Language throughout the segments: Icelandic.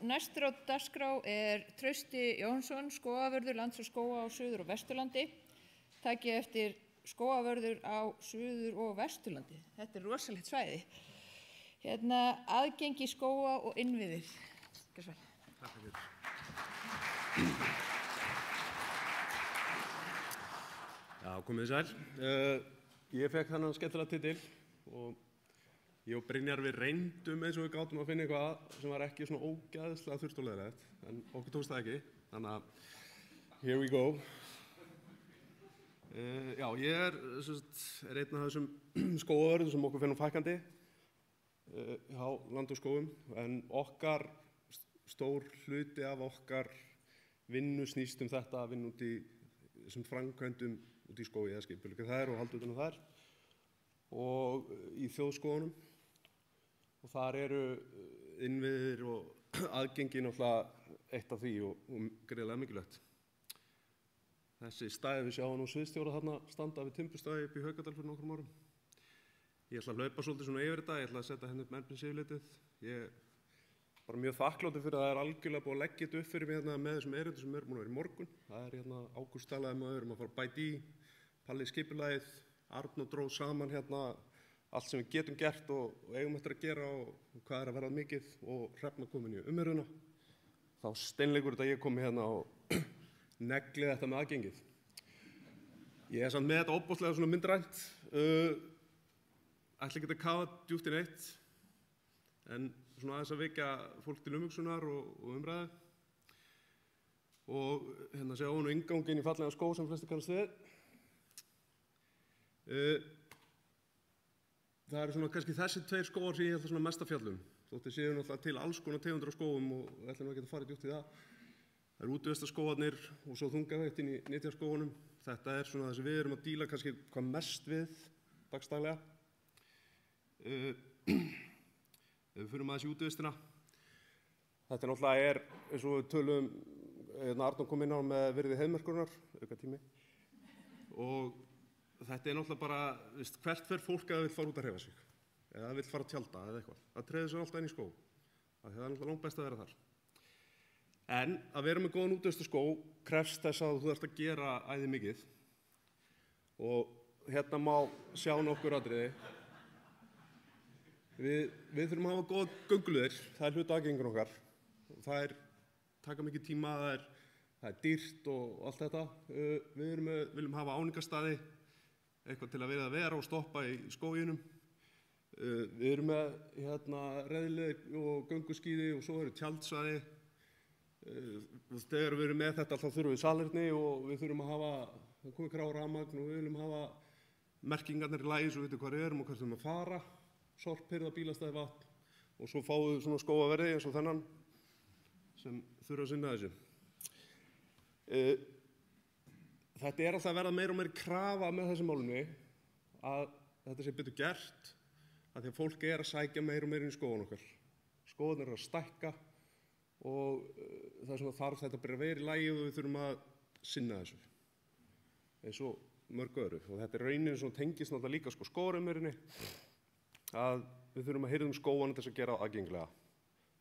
næstur á dagskrá Trausti Jónsson, skógavörður Lands og skóga á Suður- og Vesturlandi. Takið eftir skógavörður á Suður- og Vesturlandi. Þetta rosalegt svæði. Aðgengi skóga og innviðir. Takk fyrir. Já, komið þið sæl. Ég fekk þennan skemmtilega titil og ég og Brynjar við reyndum eins og við gátum að finna eitthvað sem var ekki svona ógeðslega þurrt og leiðilegt, en okkur tókst það ekki, þannig að here we go. Já, ég er einn af þessum skógavörðum sem okkur finnum fækkandi hjá Land og skógum, en okkar stór hluti af okkar vinnu snýst þetta að vinna út í þessum framkvæmdum út í skógi eða skipuleggja þær og halda utan um þær og í þjóðskógunum. Og þar eru innviðir og aðgengi náttúrulega eitt af því og greiðlega mikilvægt. Þessi stæði við sjáum nú sviðstjóra þarna standa við timburstæði upp í Haukadal fyrir nokkrum árum. Ég ætla að hlaupa svolítið svona yfir þetta, ég ætla að setja henni upp merkmiðsyfirlitið. Ég er bara mjög þakkláttur fyrir að það er algjörlega búið að leggja þetta upp fyrir mig hérna með þessum erindum sem búin að vera í morgun. Það er hérna Ágúst talaði með öðrum að fara bæti í, Palli skipulagið, Arnór dró saman hérna allt sem við getum gert og eigum eftir að gera og hvað er að verða mikið og Hrefna komin í umræðuna. Þá steinleikur þetta að ég komi hérna og negli þetta með aðgengið. Ég er samt með þetta óbúslega svona myndrænt. Ætla ekki að kafa djúpt í neitt, en svona aðeins að vekja fólk til umhugsunar og umræðu. Og hérna sé ofan á innganginn í fallega skóg sem flestir kannast við. Það eru svona kannski þessi tveir skógar sem ég held svona mest að fjalla um. Þótt séu náttúrulega til alls konar tegundir af skógum og við ætlum ekki að fara djúpt í það. Það eru útivistarskógarnir og svo þungaveiktinn í nytjaskógunum. Þetta er svona það sem við erum að díla kannski hvað mest við dagsdaglega. Ef við förum aðeins í útivistina. Þetta náttúrulega eins og við tölum, Arnór kom inn á með virði heiðmerkurinnar, aukatími. Og þetta náttúrulega bara, hvert fer fólk að það vill fara út að hreyfa sig, eða það vill fara að tjalda eða eitthvað. Það treður sér alltaf inn í skóg, það er náttúrulega langt best að vera þar. En að vera með góðan útivistarskóg krefst þess að þú þarft að gera æði mikið. Og hérna má sjá nokkur atriði. Við þurfum að hafa góða gönguleiðir, það er hluti aðgengur okkar. Það taka mikið tíma, það er dýrt og allt þetta. Við viljum hafa áningarstaði, eitthvað til að vera og stoppa í skóginum. Við erum með reiðleiðir og gönguskíði og svo eru tjaldsvæði. Þegar við erum með þetta þá þurfum við salerni og við þurfum að hafa, það komið krá rafmagn og við viljum hafa merkingarnir í lagi svo við veitum hvað við erum og hvert við erum að fara. Sorphirða, bílastæði, vatn og svo fáum við svona skógaverði eins og þennan sem þurfa að sinna þessu. Þetta alltaf að verða meira og meira krafa með þessu málumni að þetta sé betur gert að því að fólk að sækja meira og meira inn í skógun okkar. Skógarnir að stækka og það er svona þarf þetta bara að vera í lagi og við þurfum að sinna þessu eins og mörg öðru. Og þetta raunin sem tengist náttúrulega líka skógarumerinni að við þurfum að hirða skógana til þess að gera aðgengilega.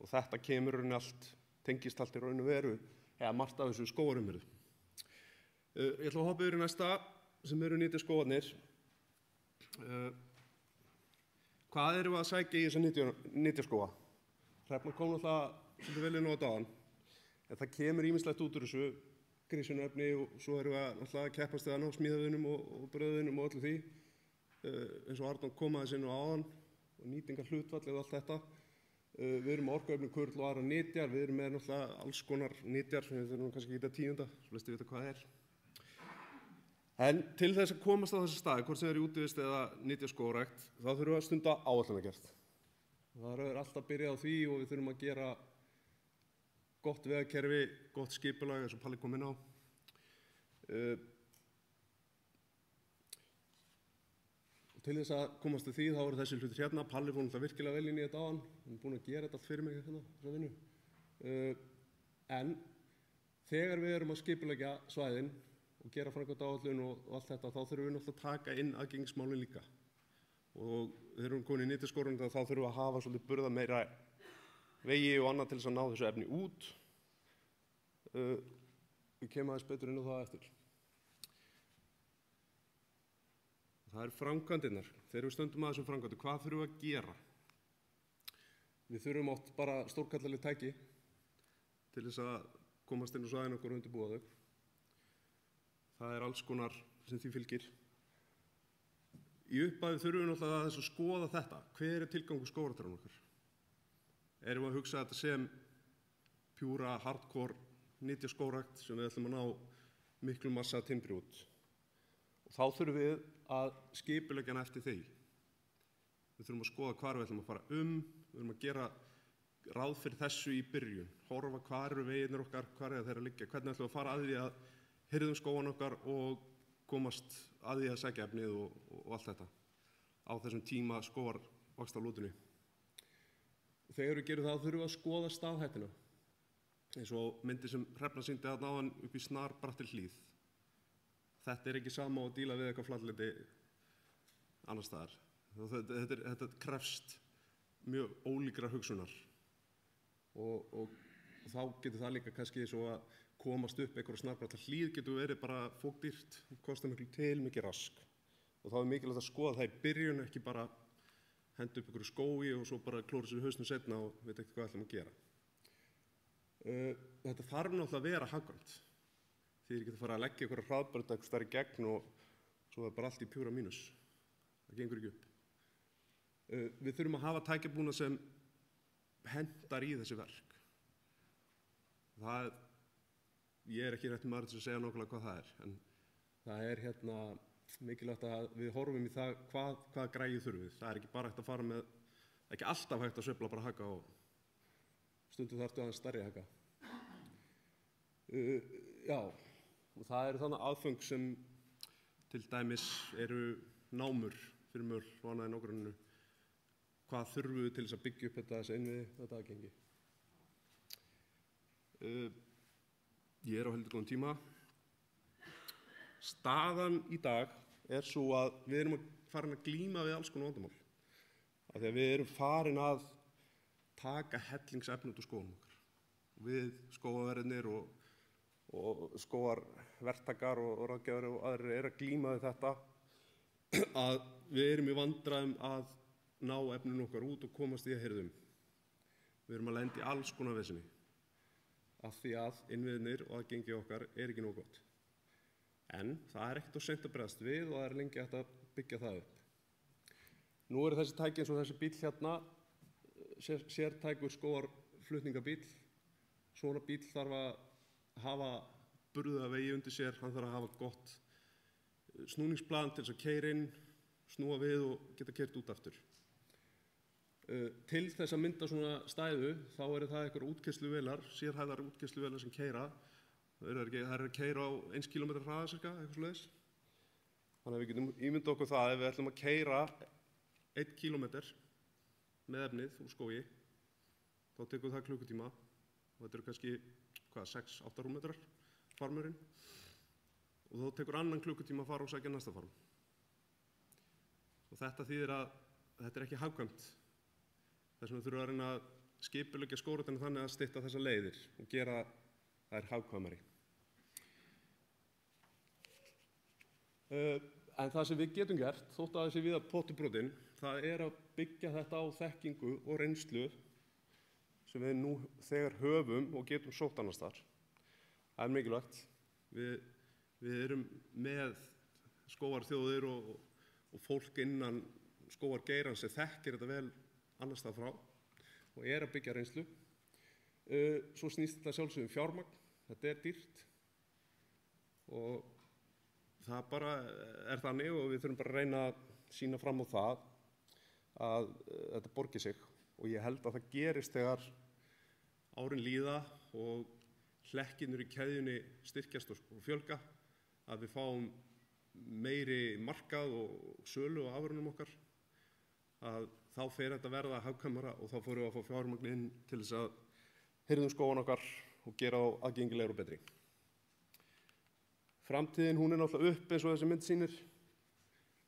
Og þetta kemur raunin allt, tengist allt í raun og veru eða margt af þessu skógarumeri. Ég ætla að hoppa yfir í næsta sem eru nytjaskógarnir. Hvað erum við að sækja í þessa nytjaskóga? Hrefna kom náttúrulega svolítið vel inn á þetta áðan, en það kemur ýmislegt út úr þessu grísunefni og svo erum við náttúrulega að keppast við að ná smíðavinum og bröðvinum og öllu því, eins og Arnór kom aðeins inn á áðan og nýtingarhlutfall og allt þetta. Við erum með orkuöflun kurl og aðra nytjar, við erum með náttúrulega alls konar nytjar sem við þurfum kannski ekki að tíunda, svo flestir vita hvað það er. En til þess að komast á þessi staði, hvort sem er í útivist eða nytjaskógrækt, þá þurfum við að stunda áætlanagerð. Það er alltaf byrjað á því og við þurfum að gera gott vegakerfi, gott skipulag eins og Palli kom inn á. Til þess að komast til því þá eru þessi hlutir hérna. Palli fór náttúrulega virkilega vel inn í þetta áðan. Hann er búinn að gera þetta allt fyrir mig hérna, þessa vinnu. En þegar við erum að skipuleggja svæðin og gera framkvæmdaáætlun og allt þetta, þá þurfum við náttúrulega að taka inn aðgengismálin líka. Og þegar við erum komin í nytjaskógrækt þá þurfum við að hafa svolítið burða meira vegi og annað til þess að ná þessu efni út. Við kemum aðeins betur inn á það eftir. Það eru framkvæmdirnar. Þegar við stöndum að þessum framkvæmdum, hvað þurfum við að gera? Við þurfum oft bara stórkallaleg tæki til þess að komast inn á svæðin okkur og undirbúa þau. Það er alls konar sem því fylgir. Í upphafi þurfum við náttúrulega að skoða þetta. Hver er tilgangur skógræktarinnar okkar? Erum við að hugsa þetta sem pjúra, hardcore, nytjaskógrækt sem við ætlum að ná miklu massa timbri út? Og þá þurfum við að skipuleggja hana eftir því. Við þurfum að skoða hvar við ætlum að fara við þurfum að gera ráð fyrir þessu í byrjun, horfa hvar eru vegirnir okkar, hvar er þeir að liggja, hvernig ætlum við að fara að því að hirðum skógan okkar og komast að því að sækja efnið og allt þetta á þessum tíma skógarvaxtarlótunni. Þegar við gerum það þurfum við að skoða staðhættina, eins og myndi sem Hrefna sýndi þarna áðan upp í snarbratti hlíð. Þetta er ekki sama að díla við eitthvað flatlendi annars staðar. Þetta krefst mjög ólíkra hugsunar og þá getur það líka kannski svo að komast upp einhverja snarbrata hlíð getur verið bara fókdýrt, kostar miklu til, mikið rask. Og þá er mikilvægt að skoða það í byrjun, ekki bara henda upp einhverju skógi og svo bara klóra sér í hausnum seinna og veit ekki hvað ætlum að gera. Þetta þarf náttúrulega að vera hagkvæmt. Þið getur farið að leggja einhverja hraðbraut eitthvað starf í gegn og svo er bara allt í pjúra mínus. Það gengur ekki upp. Við þurfum að hafa tækjabúnað sem hendar í þessi verk. Ég er ekki rétt maður til að segja nákvæmlega hvað það er, en það er mikilvægt að við horfum í það hvað græju þurfum við. Það er ekki bara hægt að fara með, ekki alltaf hægt að sveifla bara haka og stundum þarftu aðeins stærri haka. Og það eru þannig aðföng sem til dæmis eru námur fyrir möl og annað í nágranninu. Hvað þurfum við til þess að byggja upp þessi innviði, þetta aðgengi? Ég er á heldur góðum tíma. Staðan í dag er svo að við erum farin að glíma við alls konar vandamál. Af því að við erum farin að taka hellingsefni út úr skógunum okkar. Við skógaverðirnir og skógarverktakar og ráðgjafar og aðrir eru að glíma við þetta að við erum í vandræðum að ná efninu okkar út og komast í að hirðum. Við erum að lenda í alls konar vesinni af því að innviðirnir og aðgengi okkar er ekki nógu gott. En það er ekkert of seint að bregðast við og það er lengi hægt að byggja það upp. Nú eru þessi tæki eins og þessi bíll hérna, sértækur skógarflutningabíll. Svona bíll þarf að hafa burða vegi undir sér, hann þarf að hafa gott snúningsplan til þess að keyra inn, snúa við og geta keyrt út aftur. Til þess að mynda svona stæðu þá eru það einhverjar útkeyrsluveilar, sérhæfðar útkeyrsluveilar sem keyra. Það er að keyra á 1 km hraða cirka, eitthvað svoleiðis. Þannig að við getum ímyndað okkur það ef við ætlum að keyra 1 km með efnið úr skógi, þá tekur það klukkutíma og þetta eru kannski 6-8 rúmmetrar farmurinn og þá tekur annan klukkutíma að fara og sækja næsta farm. Og þetta þýðir að þetta er ekki hagkvæmt. Þess vegna þurfum við að reyna að skipuleggja skógræktina þannig að stytta þessar leiðir og gera þær hagkvæmari. En það sem við getum gert, þótt að þessi víða pottubrotinn, það er að byggja þetta á þekkingu og reynslu sem við nú þegar höfum og getum sótt annars þar. Það er mikilvægt. Við erum með skógarþjóðir og fólk innan skógargeirans sem þekkir þetta vel annars það frá og er að byggja reynslu. Svo snýst þetta sjálfsögum fjármagn, þetta er dýrt og það bara er þannig og við þurfum bara að reyna að sýna fram á það að þetta borgi sig og ég held að það gerist þegar árin líða og hlekkinur í keðjunni styrkjast og fjölga, að við fáum meiri markað og sölu á afurðunum okkar, að þá fer þetta verða hagkvæmara og þá fórum við að fá fjármagn inn til þess að hirðum skógan okkar og gera á aðgengilegur og betri. Framtíðin hún er náttúrulega upp eins og þessi mynd sýnir.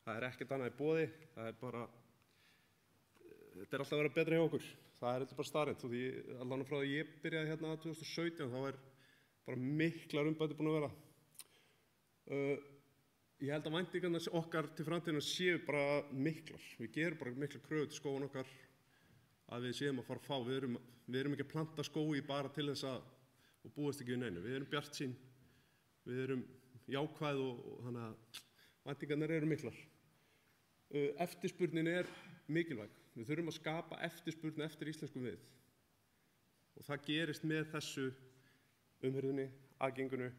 Það er ekkert annað í boði, það er bara, þetta er alltaf að vera betra hjá okkur. það er bara staðreynd. Því allan frá því ég byrjaði hérna 2017 þá bara miklar umbætur búin að vera. Ég held að væntingarnar okkar til framtíðina séu bara miklar. Við gerum bara miklar kröfur til skógana okkar að við séum að fara að fá. Við erum ekki að planta skógi bara til þess og búast ekki við neinu. Við erum bjartsýn, við erum jákvæð og þannig að væntingarnar eru miklar. Eftirspurnin er mikilvæg. Við þurfum að skapa eftirspurn eftir íslenskum við. Og það gerist með þessu umhirðunni, aðgenginu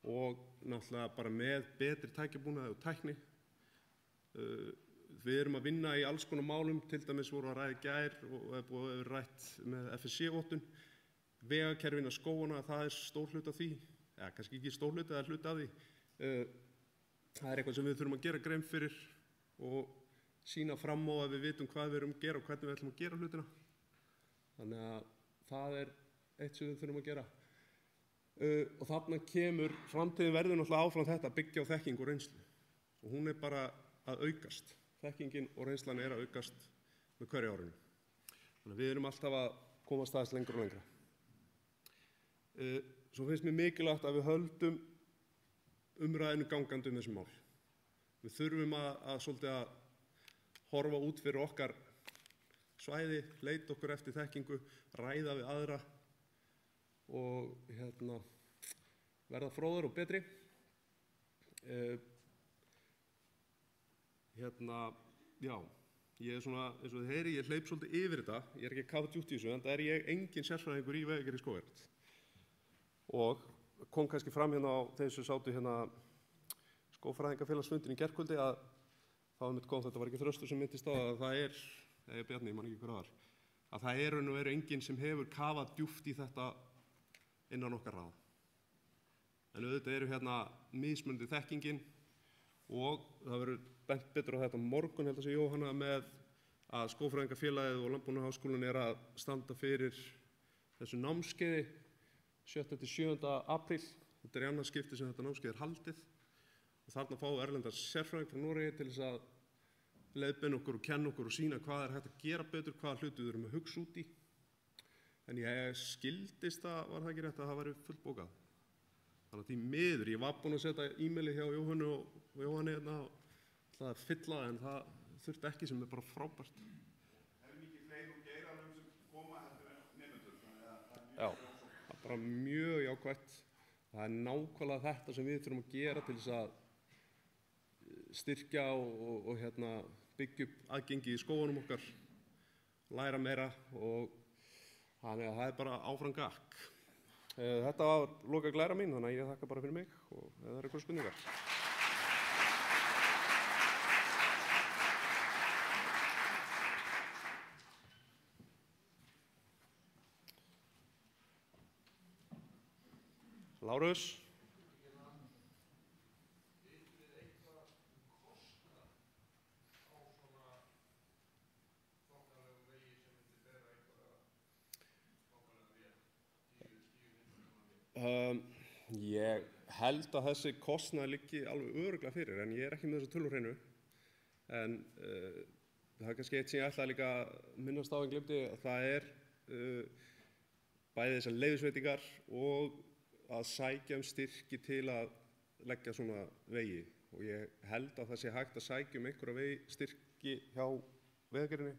og náttúrulega bara með betri tækjabúnaði og tækni. Við erum að vinna í alls konar málum, til dæmis voru að ræða í gær og búið að vera rætt með FSC-vottun. Vegakerfin að skógana, það stór hluti af því. Ja, kannski ekki stór hluti, það hluti af því. Það eitthvað sem við þurfum að gera grein fyrir og sýna fram á að við vitum hvað við erum að gera og hvernig við ætlum að gera hlutina. Þannig að það eitt sem við þurfum að gera. Og þarna kemur, framtíðin verður náttúrulega áfram þetta að byggja á þekkingu og reynslu. Og hún bara að aukast. Þekkingin og reynslan að aukast með hverju árinu. Þannig að við erum alltaf að komast aðeins lengra og lengra. Svo finnst mér mikilvægt að við höldum umræðinu gangandi þessi mál. Við þurfum svolítið að horfa út fyrir okkar svæði, leita okkur eftir þekkingu, ræða við aðra og verða fróðar og betri. Já, ég svona, eins og þið heyri, ég hleyp svolítið yfir þetta. Ég ekki að kafa djúpt í þessu, en það ég engin sérfræðingur í vegagerð í skógrækt. Og kom kannski fram hérna á þeim sem sátu skógfræðingafélagsfundin í gærkvöldi að þá kom þetta var ekki Þröstur sem myndist á að það Bjarni, ég man ekki hver það var, að það raun og veru enginn sem hefur kafað djúpt í þetta innan okkar ráða. En auðvitað eru mismunandi þekkingin og það verður bent betur á þetta morgun, held að sé Jóhanna, með að Skógfræðingafélagið og Landbúnaðarháskólinn að standa fyrir þessu námskeiði 7. til 7. apríl. Þetta í annað skipti sem þetta námskeið haldið. Og þarna fáum erlendar sérfræðing frá Noregi til þess að leiðbeina okkur og kenna okkur og sýna hvað hægt að gera betur, hvaða hluti við erum að hugsa út í. En ég skildist var það ekki rétt að það væri fullbókað. Þannig að því miður, ég var búinn að setja e-maili hjá Jóhannu og Jóhanni ætlaði að fylla en það þurfti ekki sem bara frábært. Það mikið fleiri úr geiranum sem koma heldur en nemendur, þannig að það Já, það bara mjög jákvætt. Það nákvæmlega þetta sem við þurfum að gera til þess að styrkja og byggja upp aðgengi í skógunum okkar, læra meira og þannig að það bara áfram gakk. Þetta var loka glæra mín, þannig að ég þakka bara fyrir mig og ef það eru eitthvað spurningar. Lárus? Ég held að þessi kostnaður liggi alveg örugglega fyrir, en ég ekki með þessu tölur hreinu. En það kannski eitt sem ég ætlaði líka að minnast á en glemdi, að það bæði þessar leyfisveitingar og að sækja styrki til að leggja svona vegi. Og ég held að það sé hægt að sækja einhverja styrki hjá Vegagerðinni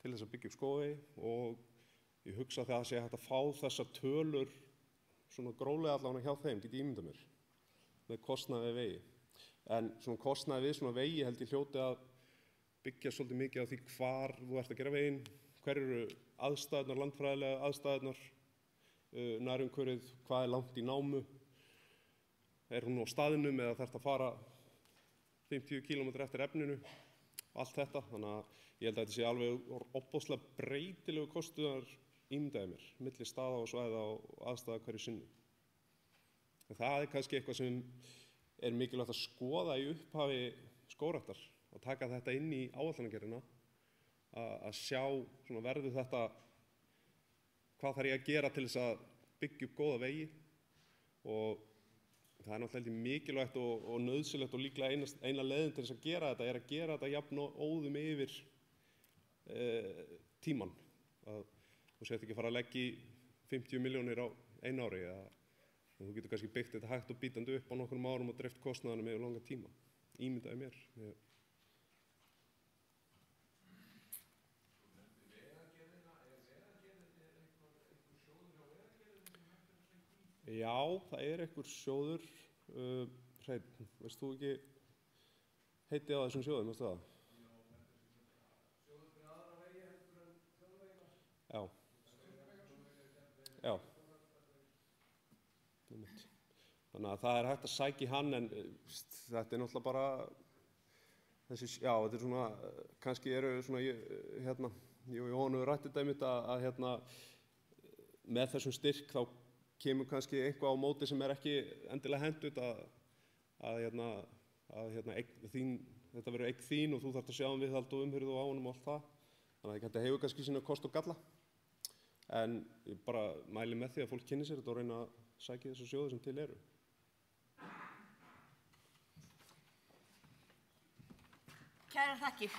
til þess að byggja upp skógavegi og ég hugsa að það sé hægt að fá þessar tölur svona gróflega allavega hjá þeim, get ég ímyndað mér, með kostnaði við vegi. En svona kostnaði við svona vegi held ég hljóti að byggja svolítið mikið á því hvar þú ert að gera veginn, hver eru aðstæðurnar, landfræðilega aðstæðurnar, nærumhverfið, hvað langt í námu, hún á staðnum eða þarft að fara 50 km eftir efninu, allt þetta. Þannig að ég held að þetta sé alveg ofboðslega breytilegu kostuðar ímyndaði mér, milli staða og svæða og aðstæða hverju sinni. En það kannski eitthvað sem mikilvægt að skoða í upphafi skógræktar og taka þetta inn í áætlanagerðina, að sjá svona verður þetta, hvað þarf ég að gera til þess að byggja upp góða vegi. Og það náttúrulega mikilvægt og nauðsynlegt og líklega eina leiðin til þess að gera þetta að gera þetta jafn óðum yfir tímann. að þú sért ekki að fara að leggja í 50 milljónir á einu ári, þú getur kannski byggt þetta hægt og bítandi upp á nokkrum árum og dreift kostnaðanum yfir langa tíma. Ímyndaði mér. Já, það einhver sjóður. Hreinn, veist þú ekki heitið á þessum sjóðum, veistu það? Sjóður fyrir aðra vegi heldur en þjóðvegina? Já. Já. Þannig að það hægt að sækja í hann, en þetta náttúrulega bara þessi, já, þetta svona, kannski svona, ég og Jóhann hefur rætt þetta einmitt að með þessum styrk þá kemur kannski eitthvað á móti sem ekki endilega hentugt þetta verður eign þín og þú þarft að sjá viðhald og umhirðu á honum og allt það. Þannig að þetta hefur kannski sína kost og galla. En ég bara mæli með því að fólk kynni sér þetta og reyna að sækja þessu sjóði sem til eru. Kærar þakkir.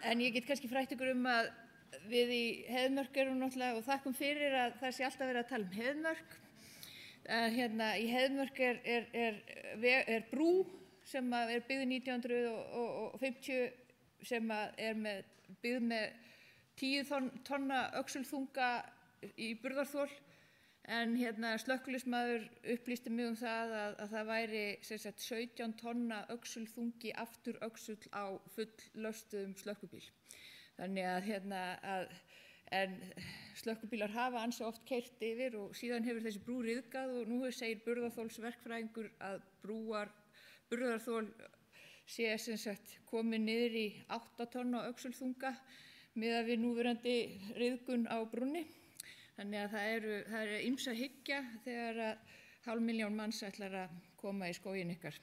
En ég get kannski frætt ykkur að við í Heiðmörk erum náttúrulega, og þakkum fyrir að það sé alltaf verið að tala Heiðmörk. Í Heiðmörk er brú sem byggð 1950 sem byggð með 10 tonna öxulþunga í burðarþol. En slökkviliðsmaður upplýsti mig það að það væri 17 tonna öxulþungi aftur öxull á fulllöstuðum slökkvibíl. Þannig en slökkvibílar hafa ansi oft keyrt yfir og síðan hefur þessi brú ryðgað og nú segir burðarþolsverkfræðingur að burðarþol sé komið niður í 8 tonna öxulþunga miðað við núverandi ryðgun á brúnni. Þannig að það er ýmsu að hyggja þegar að 500.000 manns ætlar að koma í skóginn ykkar.